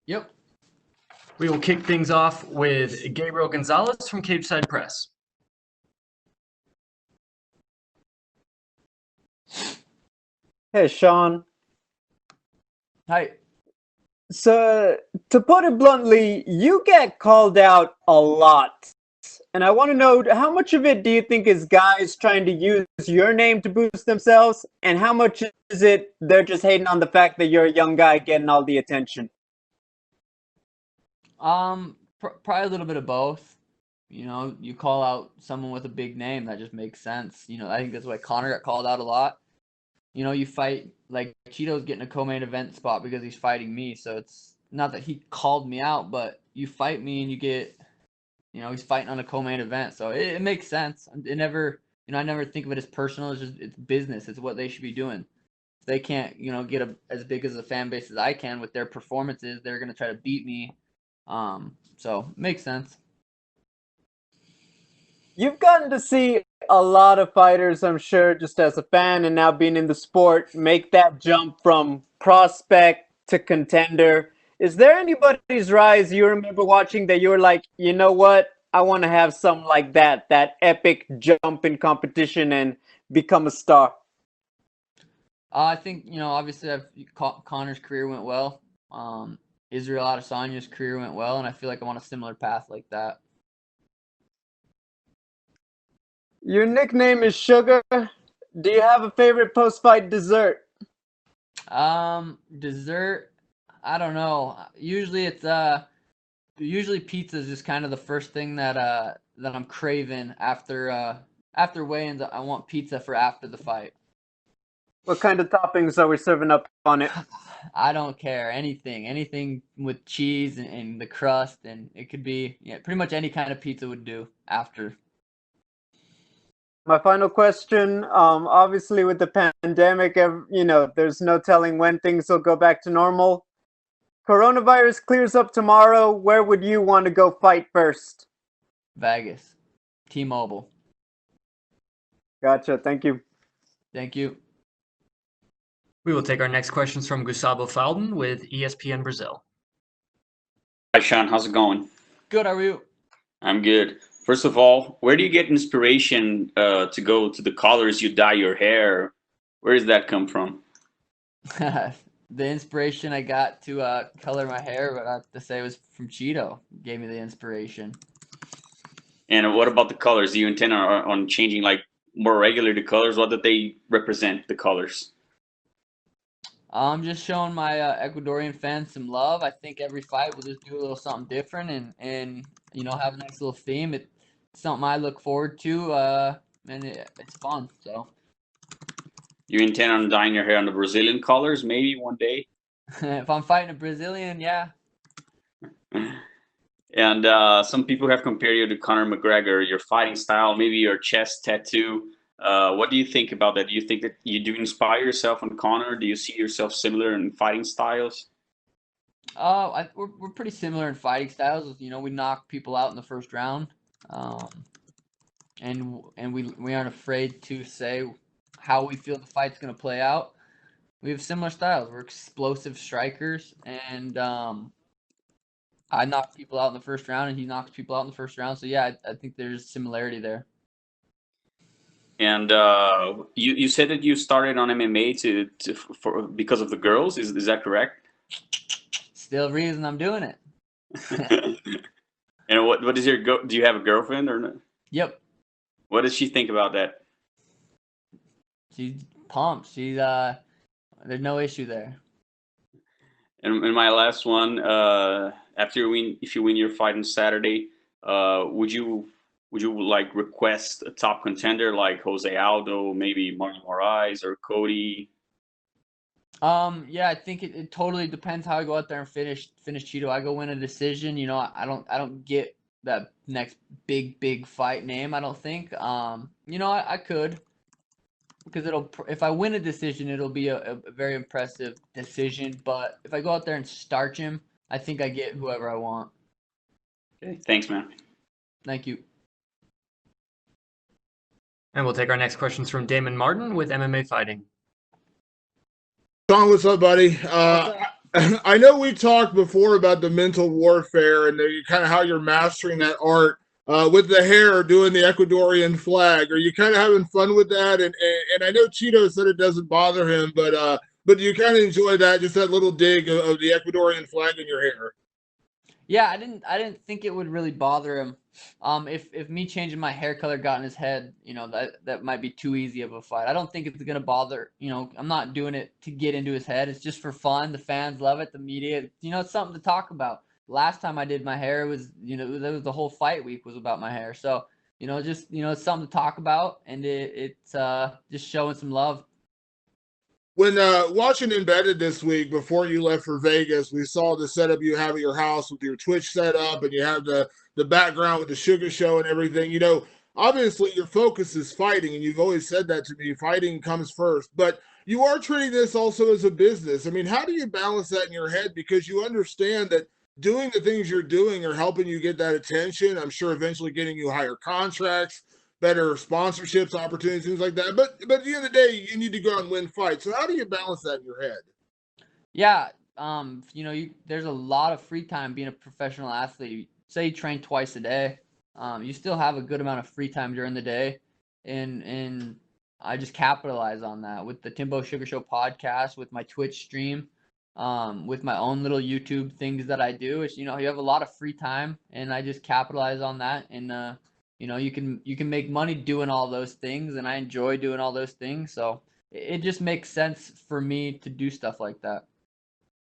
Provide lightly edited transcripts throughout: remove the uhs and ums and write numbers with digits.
Yep. We will kick things off with Gabriel Gonzalez from Cageside Press. Hey, Sean. Hi. So, to put it bluntly, you get called out a lot. And I want to know, how much of it do you think is guys trying to use your name to boost themselves? And how much is it they're just hating on the fact that you're a young guy getting all the attention? Probably a little bit of both. You know, you call out someone with a big name, that just makes sense. You know, I think that's why Conor got called out a lot. You know, you fight, like, Cheeto's getting a co-main event spot because he's fighting me, so it's not that he called me out, but you fight me and you get, you know, he's fighting on a co-main event, so it makes sense. It never, you know, I never think of it as personal. It's just, it's business. It's what they should be doing. If they can't, you know, get as big as a fan base as I can with their performances, they're gonna try to beat me. So makes sense. You've gotten to see a lot of fighters, I'm sure, just as a fan and now being in the sport, make that jump from prospect to contender. Is there anybody's rise you remember watching that you were like, you know what? I want to have something like that epic jump in competition and become a star. I think, you know, obviously Conor's career went well. Israel Adesanya's career went well, and I feel like I'm on a similar path like that. Your nickname is Sugar. Do you have a favorite post-fight dessert? Dessert, I don't know. Usually pizza is just kind of the first thing that I'm craving after weigh-ins. I want pizza for after the fight. What kind of toppings are we serving up on it? I don't care. Anything with cheese and the crust, and it could be, yeah, pretty much any kind of pizza would do after. My final question, obviously with the pandemic, there's no telling when things will go back to normal. Coronavirus clears up tomorrow. Where would you want to go fight first? Vegas, T-Mobile. Gotcha. Thank you. Thank you. We will take our next questions from Gustavo Falden with ESPN Brazil. Hi, Sean. How's it going? Good. How are you? I'm good. First of all, where do you get inspiration to go to the colors you dye your hair? Where does that come from? The inspiration I got to color my hair, but I have to say it was from Cheeto. Gave me the inspiration. And what about the colors? Do you intend on changing like more regular the colors? What do they represent, the colors? I'm just showing my Ecuadorian fans some love. I think every fight we'll just do a little something different and you know, have a nice little theme. It's something I look forward to, and it's fun. So You intend on dyeing your hair on the Brazilian colors maybe one day? if I'm fighting a Brazilian, yeah. And some people have compared you to Conor McGregor, your fighting style, maybe your chest tattoo. What do you think about that? Do you think that you do inspire yourself on Conor? Do you see yourself similar in fighting styles? We're pretty similar in fighting styles. You know, we knock people out in the first round, and we aren't afraid to say how we feel the fight's gonna play out. We have similar styles. We're explosive strikers, and I knock people out in the first round, and he knocks people out in the first round. So yeah, I think there's similarity there. And you said that you started on MMA because of the girls. Is that correct? Still a reason I'm doing it. And what is do you have a girlfriend or not? Yep. What does she think about that? She's pumped. She's there's no issue there. And my last one, if you win your fight on Saturday, would you like request a top contender like Jose Aldo, maybe Marlon Moraes or Cody? Yeah, I think it totally depends how I go out there and finish Cheeto. I go win a decision. You know, I don't get that next big fight name. I don't think. You know, I could, because if I win a decision, it'll be a very impressive decision. But if I go out there and starch him, I think I get whoever I want. Okay, thanks, man. Thank you. And we'll take our next questions from Damon Martin with MMA Fighting. Sean, what's up, buddy? I know we talked before about the mental warfare and kind of how you're mastering that art with the hair doing the Ecuadorian flag. Are you kind of having fun with that? And I know Cheeto said it doesn't bother him, but do you kind of enjoy that, just that little dig of the Ecuadorian flag in your hair? Yeah, I didn't think it would really bother him. If me changing my hair color got in his head, that might be too easy of a fight. I don't think it's gonna bother. I'm not doing it to get into his head. It's just for fun. The fans love it. The media, it's something to talk about. Last time I did my hair, it was, that was the whole fight week was about my hair. So, it's something to talk about, and it's just showing some love. When watching Embedded this week, before you left for Vegas, we saw the setup you have at your house with your Twitch setup, and you have the background with the Sugar Show and everything. Obviously your focus is fighting, and you've always said that to me. Fighting comes first, but you are treating this also as a business. I mean, how do you balance that in your head? Because you understand that doing the things you're doing are helping you get that attention. I'm sure eventually getting you higher contracts, better sponsorships, opportunities, things like that. But at the end of the day, you need to go out and win fights. So how do you balance that in your head? Yeah, there's a lot of free time being a professional athlete. Say you train twice a day, you still have a good amount of free time during the day, and I just capitalize on that with the Timbo Sugar Show podcast, with my Twitch stream, with my own little YouTube things that I do. It's you have a lot of free time, and I just capitalize on that. And you can make money doing all those things, and I enjoy doing all those things. So it just makes sense for me to do stuff like that.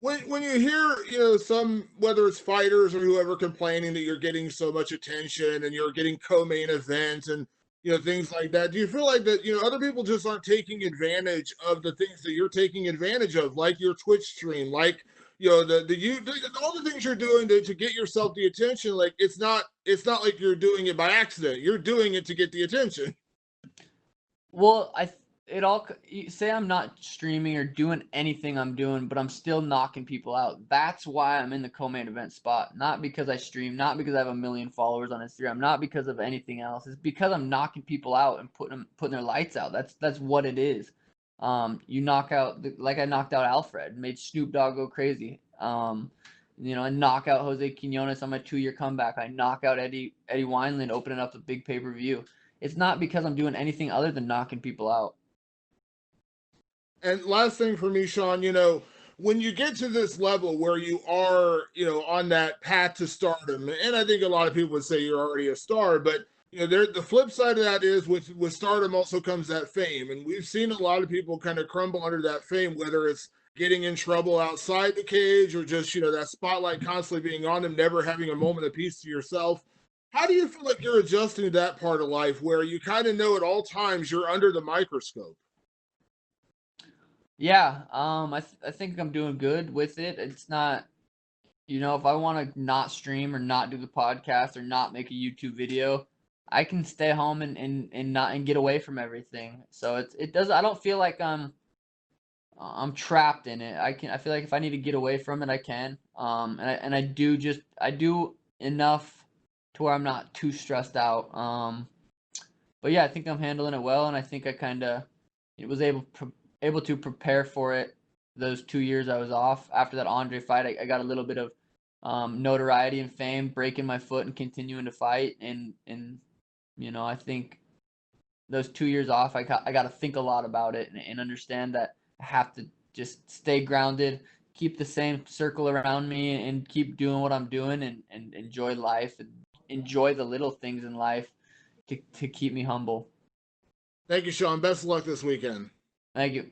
When you hear, some, whether it's fighters or whoever, complaining that you're getting so much attention and you're getting co-main events and, things like that, do you feel like that, other people just aren't taking advantage of the things that you're taking advantage of, like your Twitch stream, like, all the things you're doing to get yourself the attention? Like, it's not like you're doing it by accident. You're doing it to get the attention. Well, say I'm not streaming or doing anything I'm doing, but I'm still knocking people out. That's why I'm in the co-main event spot. Not because I stream, not because I have 1 million followers on Instagram, not because of anything else. It's because I'm knocking people out and putting their lights out. That's what it is. You knock out like I knocked out Alfred, made Snoop Dogg go crazy. I knock out Jose Quinones on my 2-year comeback. I knock out Eddie Wineland, opening up a big pay-per-view. It's not because I'm doing anything other than knocking people out. And last thing for me, Sean, when you get to this level where you are, on that path to stardom, and I think a lot of people would say you're already a star, but the flip side of that is with stardom also comes that fame, and we've seen a lot of people kind of crumble under that fame, whether it's getting in trouble outside the cage or just that spotlight constantly being on them, never having a moment of peace to yourself. How do you feel like you're adjusting to that part of life where you kind of know at all times you're under the microscope? Yeah, I think I'm doing good with it. It's not, if I want to not stream or not do the podcast or not make a YouTube video, I can stay home and not and get away from everything. So it does. I don't feel like I'm trapped in it. I feel like if I need to get away from it, I can. And I do enough to where I'm not too stressed out. But yeah, I think I'm handling it well, and I think I kind of was able to prepare for it. Those 2 years I was off after that Andre fight, I got a little bit of notoriety and fame, breaking my foot and continuing to fight, and I think those 2 years off, I got to think a lot about it and understand that I have to just stay grounded, keep the same circle around me, and keep doing what I'm doing, and enjoy life and enjoy the little things in life to keep me humble. Thank you, Sean. Best of luck this weekend. Thank you.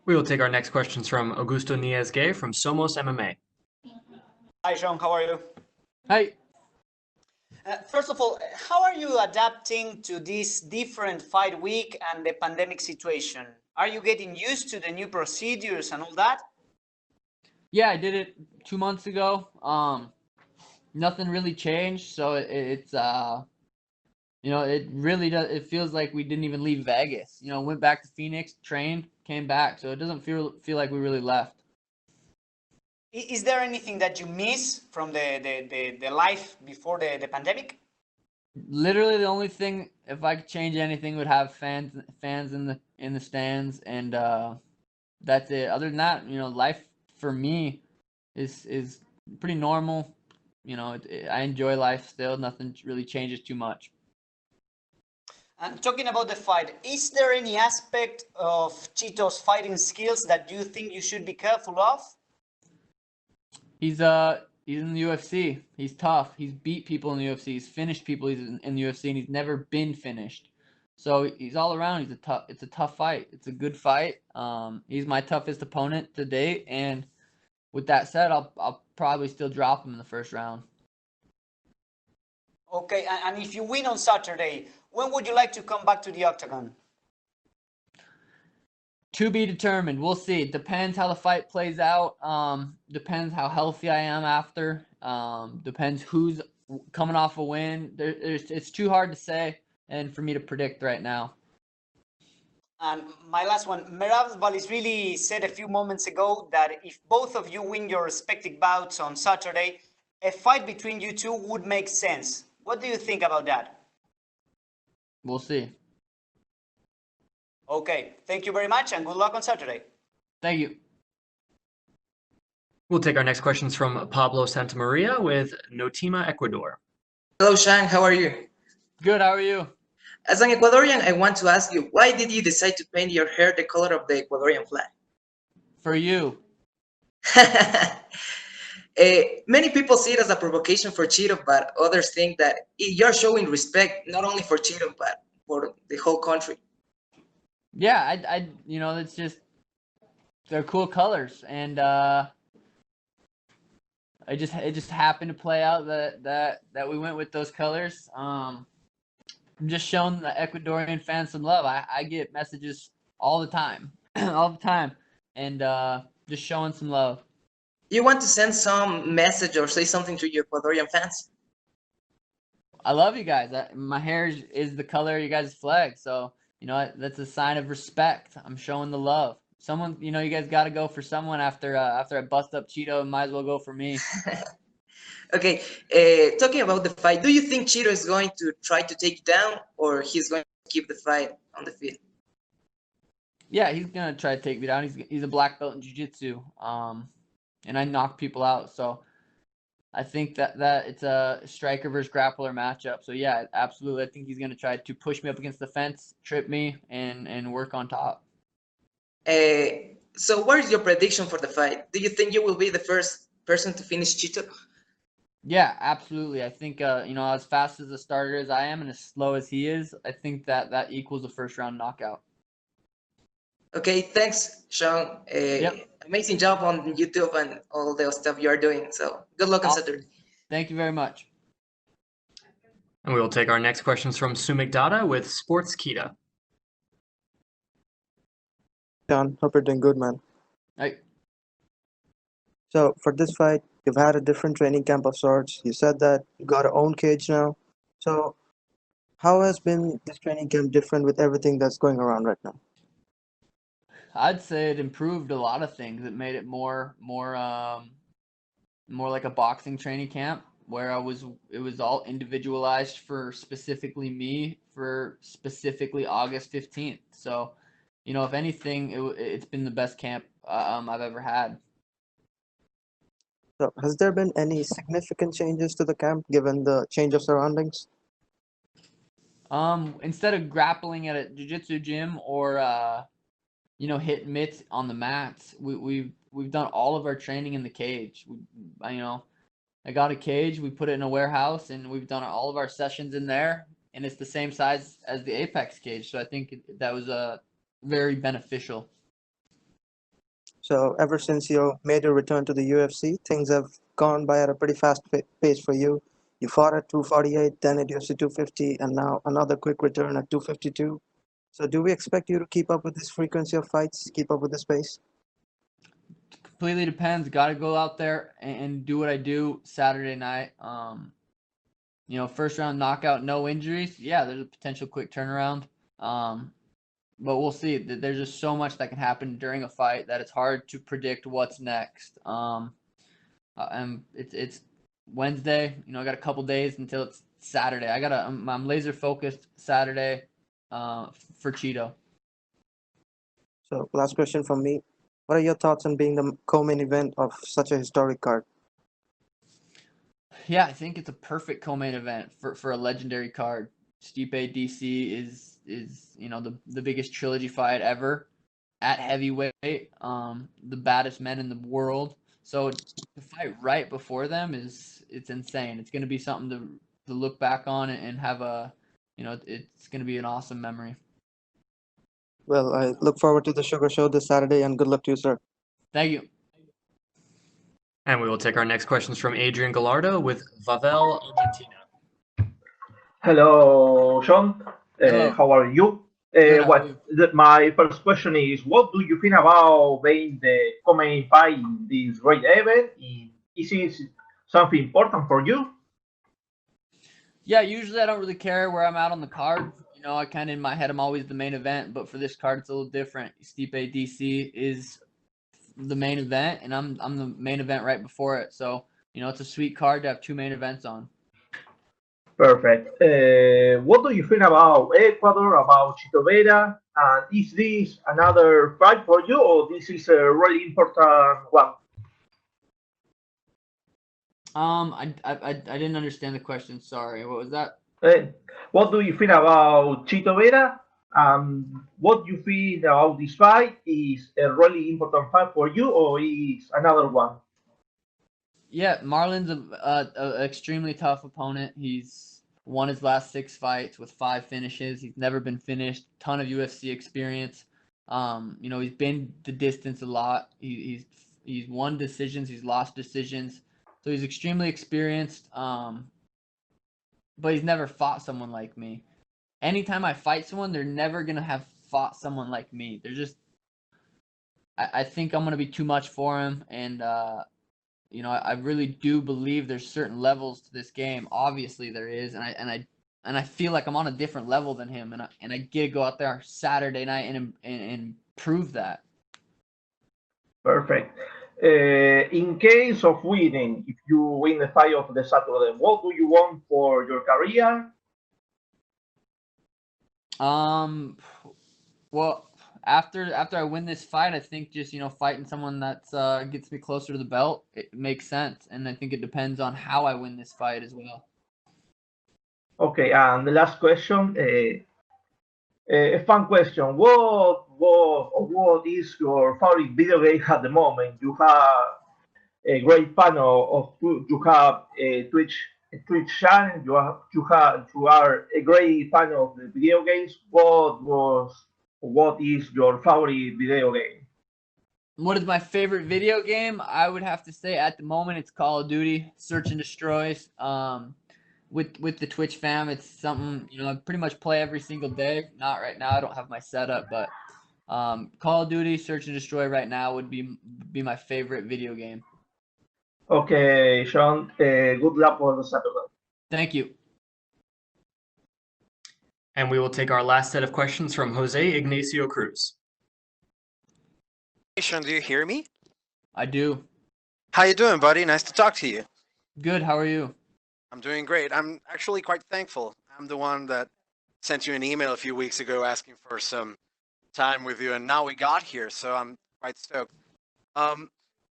We will take our next questions from Augusto Niez-Gay from Somos MMA. Hi, Sean. How are you? Hi. First of all, how are you adapting to this different fight week and the pandemic situation? Are you getting used to the new procedures and all that? Yeah, I did it 2 months ago. Nothing really changed, so it's it really does. It feels like we didn't even leave Vegas. Went back to Phoenix, trained, came back, so it doesn't feel like we really left. Is there anything that you miss from the life before the pandemic? Literally, the only thing, if I could change anything, would have fans in the stands, and that's it. Other than that, life for me is pretty normal. You know, I enjoy life still. Nothing really changes too much. And talking about the fight, is there any aspect of Chito's fighting skills that you think you should be careful of? He's in the UFC. He's tough. He's beat people in the UFC. He's finished people in the UFC, and he's never been finished. So he's all around. It's a tough fight. It's a good fight. He's my toughest opponent to date, and with that said, I'll probably still drop him in the first round. Okay, and if you win on Saturday, when would you like to come back to the octagon? To be determined. We'll see. It depends how the fight plays out. Depends how healthy I am after. Depends who's coming off a win. It's too hard to say and for me to predict right now. And my last one, Merab Valisvili said a few moments ago that if both of you win your respective bouts on Saturday, a fight between you two would make sense. What do you think about that? We'll see. Okay, thank you very much and good luck on Saturday. Thank you. We'll take our next questions from Pablo Santamaria with Notima, Ecuador. Hello, Shang. How are you? Good. How are you? As an Ecuadorian, I want to ask you, why did you decide to paint your hair the color of the Ecuadorian flag? For you. Many people see it as a provocation for Cheeto, but others think that you're showing respect not only for Cheeto, but for the whole country. Yeah, you know, it's just they're cool colors, and it just happened to play out that we went with those colors. I'm just showing the Ecuadorian fans some love. I get messages all the time, all the time, and just showing some love. You want to send some message or say something to your Ecuadorian fans? I love you guys. My hair is the color of you guys' flag, so you know that's a sign of respect. I'm showing the love. Someone, you know, you guys got to go for someone after I bust up Cheeto. Might as well go for me. Okay, talking about the fight, do you think Cheeto is going to try to take you down, or he's going to keep the fight on the field? Yeah, he's gonna try to take me down. He's a black belt in jiu-jitsu, and I knock people out. So I think that it's a striker versus grappler matchup. So yeah, absolutely. I think he's gonna try to push me up against the fence, trip me, and work on top. So what is your prediction for the fight? Do you think you will be the first person to finish Cheeto? Yeah, absolutely. I think you know, as fast as a starter as I am and as slow as he is, I think that equals a first round knockout. Okay, thanks, Sean. Yep. Amazing job on YouTube and all the stuff you are doing. So good luck on Awesome. Saturday. Thank you very much. And we will take our next questions from Sumik Dada with Sports Kita. John, hope you're doing good, man. Hey. So for this fight, you've had a different training camp of sorts. You said that you got your own cage now. So how has been this training camp different with everything that's going around right now? I'd say it improved a lot of things. It made it more like a boxing training camp where it was all individualized for specifically me for specifically August 15th. So, you know, if anything, it's been the best camp I've ever had. So has there been any significant changes to the camp given the change of surroundings? Instead of grappling at a jiu-jitsu gym or you know, hit mitts on the mats, we've done all of our training in the cage. You know, I got a cage, we put it in a warehouse, and we've done all of our sessions in there, and it's the same size as the Apex cage. So I think that was very beneficial. So ever since you made your return to the UFC, things have gone by at a pretty fast pace for you. You fought at 248, then at UFC 250, and now another quick return at 252. So do we expect you to keep up with this frequency of fights, keep up with this pace? Completely depends. Got to go out there and do what I do Saturday night. You know, first round knockout, no injuries. Yeah, there's a potential quick turnaround. But we'll see. There's just so much that can happen during a fight that it's hard to predict what's next. And it's Wednesday. You know, I got a couple days until it's Saturday. I'm laser focused Saturday for Cheeto. So last question from me. What are your thoughts on being the co-main event of such a historic card? Yeah, I think it's a perfect co-main event for a legendary card. Stipe DC is the biggest trilogy fight ever at heavyweight, the baddest men in the world. So to fight right before them it's insane. It's going to be something to look back on and have it's going to be an awesome memory. Well, I look forward to the Sugar Show this Saturday, and good luck to you, sir. Thank you. And we will take our next questions from Adrian Gallardo with Vavel, Argentina. Hello, Sean. Hello. How are you? Good, how are you? My first question is, what do you think about being the co-main fight in this great event? Is it something important for you? Yeah, usually I don't really care where I'm at on the card. I kind of in my head I'm always the main event, but for this card it's a little different. Stipe DC is the main event, and I'm the main event right before it. So it's a sweet card to have two main events on. Perfect. What do you think about Ecuador, about Chito Vera? And is this another fight for you, or this is a really important one? I didn't understand the question. Sorry. What was that? What do you think about Chito Vera? What do you think about this fight? Is a really important fight for you, or is another one? Yeah, Marlon's a extremely tough opponent. He's won his last 6 fights with 5 finishes. He's never been finished. Ton of UFC experience. He's been the distance a lot. He's won decisions. He's lost decisions. So he's extremely experienced. But he's never fought someone like me. Anytime I fight someone, they're never gonna have fought someone like me. They're just. I think I'm gonna be too much for him, and I really do believe there's certain levels to this game. Obviously there is, and I feel like I'm on a different level than him, and I get to go out there Saturday night and prove that. Perfect. In case of winning, if you win the fight of the Saturday, what do you want for your career? Well, after I win this fight, I think just fighting someone that's gets me closer to the belt, it makes sense, and I think it depends on how I win this fight as well. Okay, and the last question, a fun question. What is your favorite video game at the moment? You have a great fan of you have a Twitch channel. You are a great fan of the video games. What is your favorite video game? What is my favorite video game? I would have to say at the moment it's Call of Duty, Search and Destroys. With the Twitch fam, it's something I pretty much play every single day. Not right now, I don't have my setup, but Call of Duty, Search and Destroy right now would be my favorite video game. Okay, Sean. Good luck for the Saturday. Thank you. And we will take our last set of questions from Jose Ignacio Cruz. Hey, Sean, do you hear me? I do. How you doing, buddy? Nice to talk to you. Good. How are you? I'm doing great. I'm actually quite thankful. I'm the one that sent you an email a few weeks ago asking for some time with you, and now we got here, so I'm quite stoked.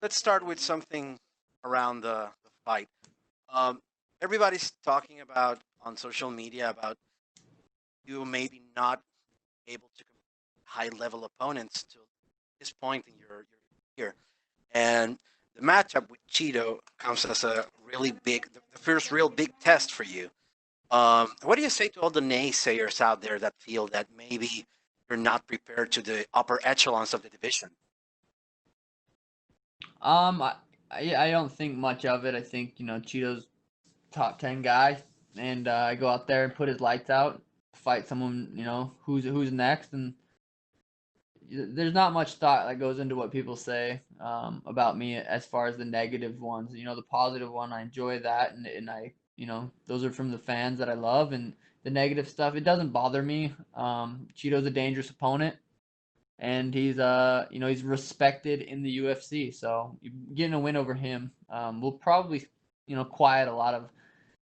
Let's start with something around the fight. Everybody's talking about on social media about you maybe not able to compete high-level opponents to this point in your career, and the matchup with Cheeto comes as a really big, the first real big test for you. What do you say to all the naysayers out there that feel that maybe you're not prepared to the upper echelons of the division? I don't think much of it. I think Cheeto's top 10 guy, and I go out there and put his lights out, fight someone who's next, and there's not much thought that goes into what people say about me as far as the negative ones. The positive one, I enjoy that, and I those are from the fans that I love, and the negative stuff, it doesn't bother me. Cheeto's a dangerous opponent, and he's he's respected in the UFC, so getting a win over him will probably quiet a lot of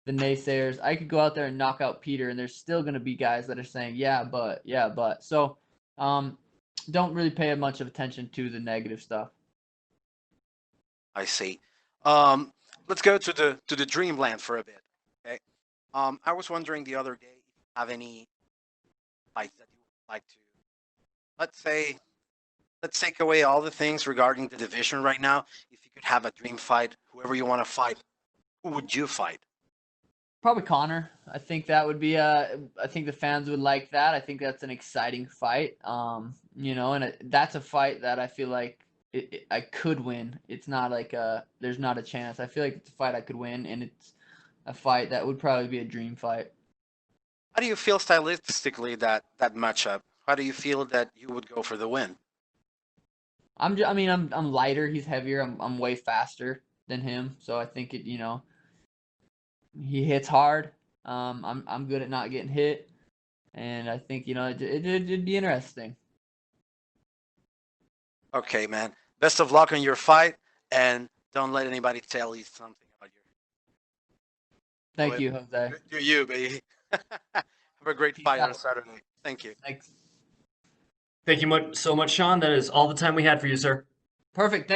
the naysayers. I could go out there and knock out Peter, and there's still going to be guys that are saying yeah but so don't really pay much of attention to the negative stuff. I see. Let's go to the dreamland for a bit. Okay. I was wondering the other day if you have any fights that you would like to. Let's take away all the things regarding the division right now. If you could have a dream fight, whoever you want to fight, who would you fight? Probably Conor. I think that would be I think the fans would like that. I think that's an exciting fight. You know, and that's a fight that I feel like I could win. It's not like there's not a chance. I feel like it's a fight I could win, and it's a fight that would probably be a dream fight. How do you feel stylistically that matchup? How do you feel that you would go for the win? I'm lighter. He's heavier. I'm way faster than him. So I think it. You know, he hits hard. I'm good at not getting hit, and I think it'd be interesting. Okay, man. Best of luck on your fight, and don't let anybody tell you something about your. Thank you, Jose. Do you, baby? Have a great Peace fight on out. Saturday. Thank you. Thanks. Thank you so much, Sean. That is all the time we had for you, sir. Perfect.